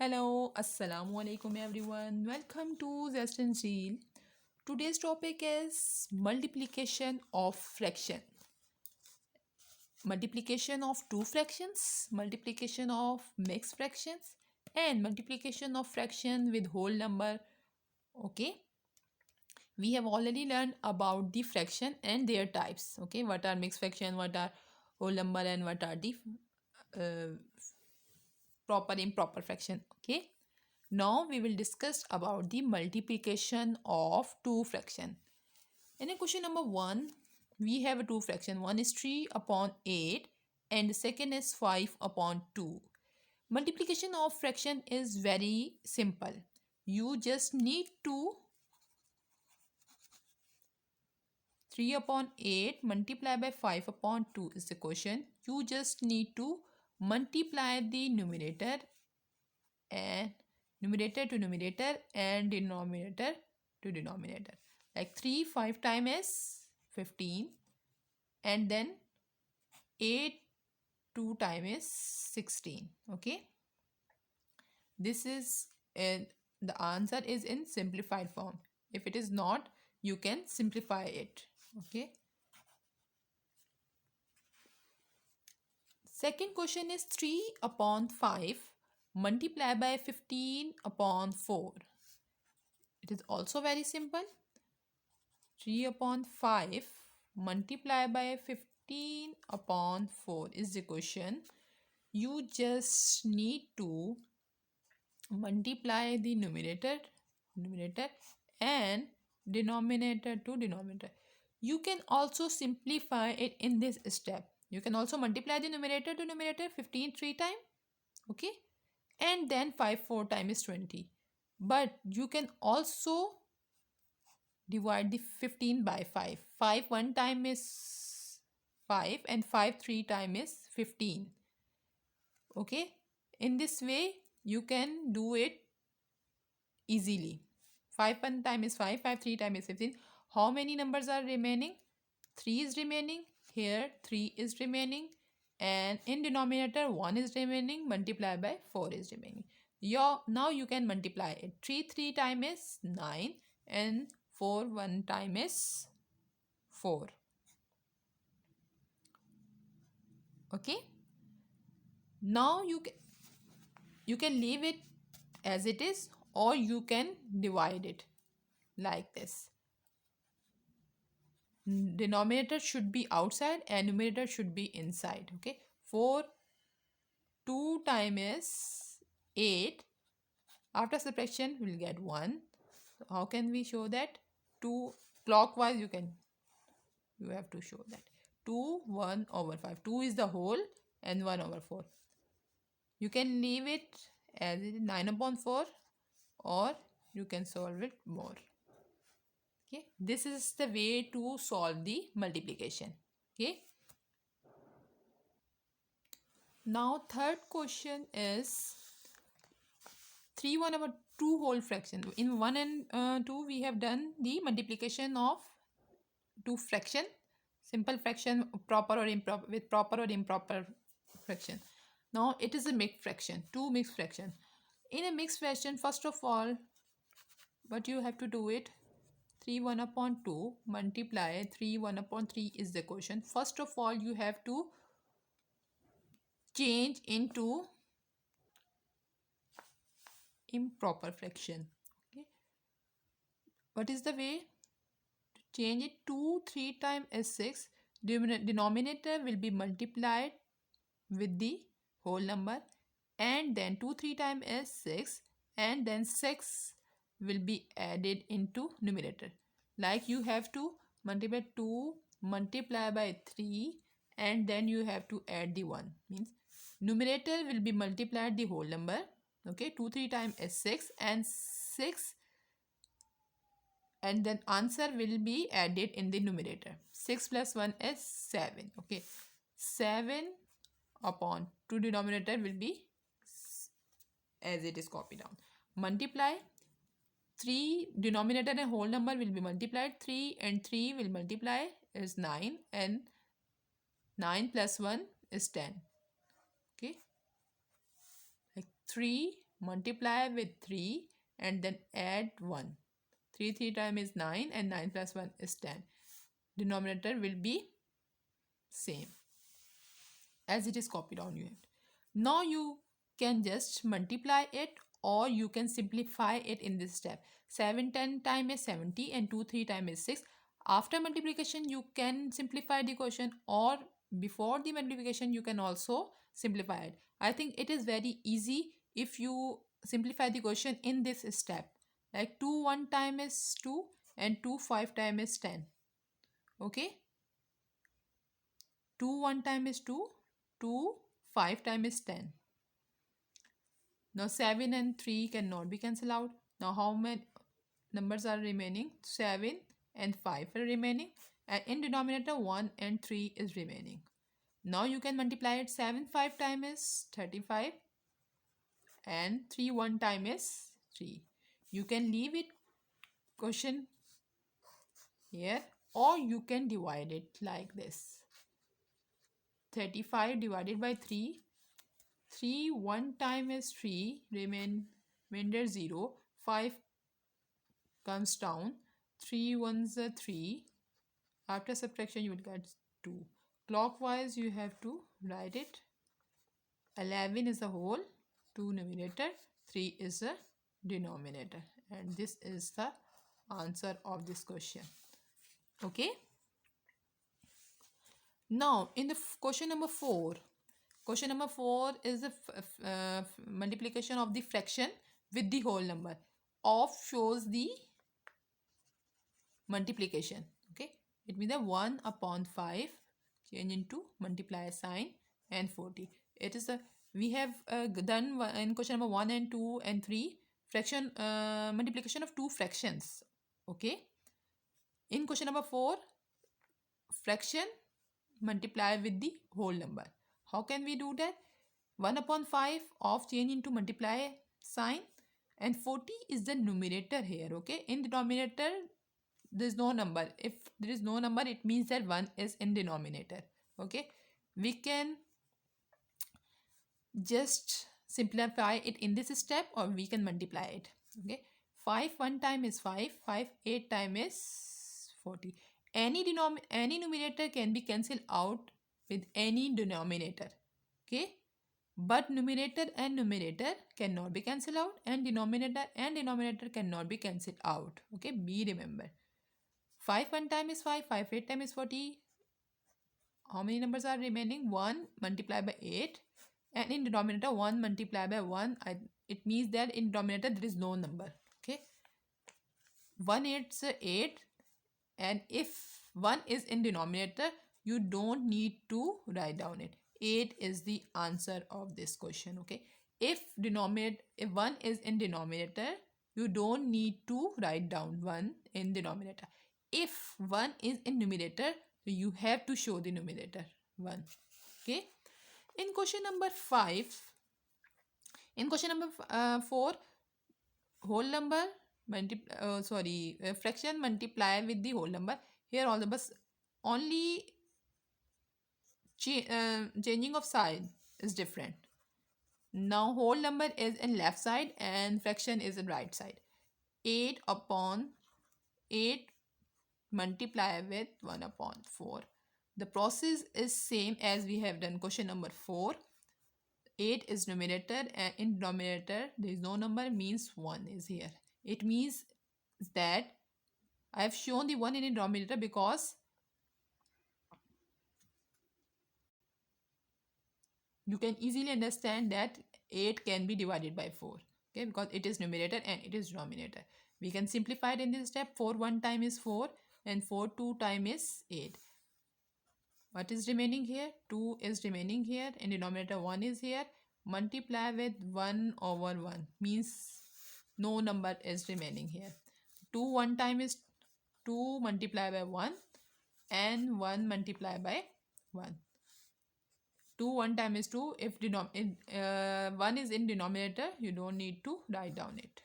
Hello, Assalamu alaikum everyone. Welcome to Zest and Zeal. Today's topic is multiplication of fraction. Multiplication of two fractions, multiplication of mixed fractions, and multiplication of fraction with whole number. Okay, we have already learned about the fraction and their types. Okay, what are mixed fraction, what are whole number, and what are the uh, proper improper fraction. Okay, now we will discuss about the multiplication of two fraction. In a question number 1, we have a two fraction. One is 3 upon 8 and the second is 5 upon 2. Multiplication of fraction is very simple. You just need to 3 upon 8 multiply by 5 upon 2 is the question. You just need to multiply the numerator and numerator to numerator and denominator to denominator. Like 3 5 times is 15 and then 8 2 times is 16. Okay, this is the answer is in simplified form. If it is not, you can simplify it. Okay, second question is 3 upon 5 multiply by 15 upon 4. It is also very simple. 3 upon 5 multiply by 15 upon 4 is the question. You just need to multiply the numerator and denominator to denominator. You can also simplify it in this step. You can also multiply the numerator to numerator 15 3 times. Okay, and then 5 4 times is 20. But you can also divide the 15 by 5. 5 one time is 5 and 5 3 time is 15. Okay, in this way you can do it easily. 5 one time is 5, 5 3 time is 15. How many numbers are remaining? 3 is remaining. Here 3 is remaining. And in denominator 1 is remaining. Multiply by 4 is remaining. Now you can multiply it. 3 3 time is 9 and 4 1 time is 4. Okay, now you can leave it as it is or you can divide it like this. Denominator should be outside and numerator should be inside. Okay, 4 2 times is 8. After subtraction we'll get 1. So how can we show that? 2 clockwise you have to show that 2 1 over 5. 2 is the whole and 1 over 4. You can leave it as it is 9 upon 4 or you can solve it more. Okay, this is the way to solve the multiplication. Okay, now third question is 3 1 over 2 whole fraction. In 1 and 2 we have done the multiplication of two fraction, simple fraction, proper or improper, with proper or improper fraction. Now it is a mixed fraction, two mixed fraction. In a mixed fraction, first of all what you have to do it, 3 1 upon 2 multiply 3 1 upon 3 is the question. First of all you have to change into improper fraction. Okay, what is the way to change it? 2 3 times is 6. Denominator will be multiplied with the whole number and then 2 3 times is 6 and then 6 will be added into numerator. Like you have to multiply 2 multiply by 3 and then you have to add the 1. Means numerator will be multiplied the whole number. Okay, 2 3 times is 6 and 6 and then answer will be added in the numerator. 6 plus 1 is 7. Okay, 7 upon 2 denominator will be as it is copied down. Multiply 3 denominator and whole number will be multiplied. 3 and 3 will multiply is 9 and 9 plus 1 is 10. Okay, like 3 multiply with 3 and then add 1. 3 times is 9 and 9 plus 1 is 10. Denominator will be same as it is copied on your end. Now you can just multiply it or you can simplify it in this step. 7 10 times is 70 and 2 3 times is 6. After multiplication you can simplify the question, or before the multiplication you can also simplify it. I think it is very easy if you simplify the question in this step. Like 2 1 time is 2 and 2 5 time is 10. Okay, 2 1 time is 2, 2 5 time is 10. Now 7 and 3 cannot be cancelled out. Now how many numbers are remaining? 7 and 5 are remaining, and in denominator 1 and 3 is remaining. Now you can multiply it. 7 5 time is 35 and 3 1 time is 3. You can leave it question here or you can divide it like this. 35 divided by 3. 3 1 time is 3, remainder 0. 5 comes down. 3 ones are 3. After subtraction you will get 2. Clockwise you have to write it. 11 is the whole, 2 numerator, 3 is a denominator, and this is the answer of this question. Okay, now in the question number 4. Question number 4 is the multiplication of the fraction with the whole number. Off shows the multiplication. Okay, it means the 1 upon 5 change into multiply sign and 40. It is a, we have done in question number 1 and 2 and 3 fraction multiplication of two fractions. Okay, in question number 4 fraction multiply with the whole number. How can we do that? 1 upon 5 of change into multiply sign, and 40 is the numerator here. Okay, in denominator there is no number. If there is no number, it means that 1 is in denominator. Okay, we can just simplify it in this step or we can multiply it. Okay, 5 1 time is 5, 5 8 time is 40. Any numerator can be cancelled out with any denominator. Okay, but numerator and numerator cannot be cancelled out, and denominator cannot be cancelled out. Okay, be remember. 5 1 time is 5, 5 8 time is 40. How many numbers are remaining? 1 multiplied by 8, and in denominator 1 multiplied by 1. It means that in denominator there is no number. Okay, 1 8 is 8, and if 1 is in denominator you don't need to write down it. 8 is the answer of this question. Okay, if 1 is in denominator you don't need to write down 1 in denominator. If 1 is in numerator you have to show the numerator 1. Okay, in question number 5, in question number 4, whole number fraction multiply with the whole number. Here all numbers only changing of side is different. Now whole number is in left side and fraction is in right side. 8 upon 8 multiply with 1 upon 4. The process is same as we have done question number 4. 8 is numerator and in denominator there is no number, means 1 is here. It means that I have shown the 1 in the denominator because you can easily understand that 8 can be divided by 4. Okay, because it is numerator and it is denominator. We can simplify it in this step. 4 1 time is 4 and 4 2 time is 8. What is remaining here? 2 is remaining here. In denominator 1 is here. Multiply with 1 over 1 means no number is remaining here. 2 1 time is 2 multiply by 1 and 1 multiply by 1. 2 1 time is 2. If 1 is in denominator you don't need to write down it.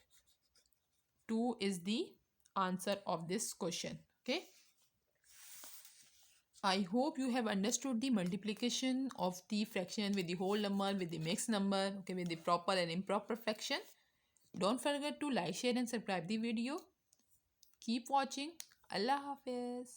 2 is the answer of this question. Okay, I hope you have understood the multiplication of the fraction with the whole number, with the mixed number, okay, with the proper and improper fraction. Don't forget to like, share and subscribe the video. Keep watching. Allah Hafiz.